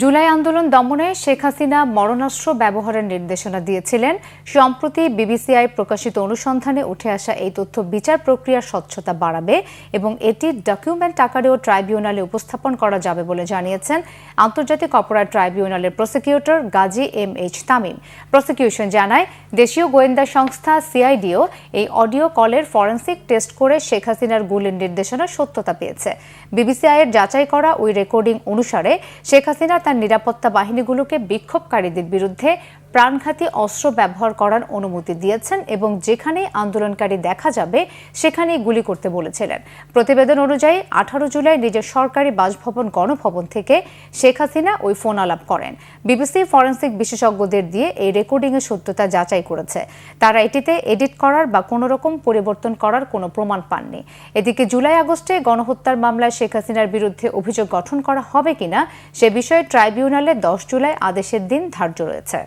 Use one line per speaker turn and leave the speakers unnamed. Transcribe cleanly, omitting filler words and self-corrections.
জুলাই আন্দোলন দমনে শেখ হাসিনা মরণাস্ত্র ব্যবহারের নির্দেশনা দিয়েছিলেন। সম্প্রতি বিবিসিআই প্রকাশিত অনুসন্ধানে উঠে আসা এই তথ্য বিচার প্রক্রিয়ার স্বচ্ছতা বাড়াবে এবং এটি ডকুমেন্ট আকারেও ট্রাইব্যুনালে উপস্থাপন করা যাবে বলে জানিয়েছেন আন্তর্জাতিক অপরাধ ট্রাইব্যুনালের প্রসিকিউটর গাজী এম.এইচ. তামিম। প্রসিকিউশন জানায়, দেশীয় গোয়েন্দা সংস্থা সিআইডিও এই অডিও কলের ফরেনসিক টেস্ট করে শেখ হাসিনার গুলির নির্দেশনার সত্যতা পেয়েছে। বিবিসিআইয়ের যাচাই করা ওই রেকর্ডিং অনুসারে শেখ হাসিনা তার নিরাপত্তা বাহিনীগুলোকে বিক্ষোভকারীদের বিরুদ্ধে প্রাণঘাতী অস্ত্র ব্যবহার করার অনুমতি দিয়েছেন এবং যেখানেই আন্দোলনকারী দেখা যাবে সেখানেই গুলি করতে বলেছিলেন। প্রতিবেদন অনুযায়ী 18 জুলাই নিজের সরকারি বাসভবন গণভবন থেকে শেখ হাসিনা ওই ফোন আলাপ করেন। বিবিসি ফরেনসিক বিশেষজ্ঞদের দিয়ে এই রেকর্ডিংয়ের সত্যতা যাচাই করেছে। তারা এটিতে এডিট করার বা কোনো রকম পরিবর্তন করার কোনো প্রমাণ পাননি। এদিকে জুলাই আগস্টে গণহত্যার মামলায় শেখ হাসিনার বিরুদ্ধে অভিযোগ গঠন করা হবে কিনা সে বিষয়ে ট্রাইব্যুনালে 10 জুলাই আদেশের দিন ধার্য রয়েছে।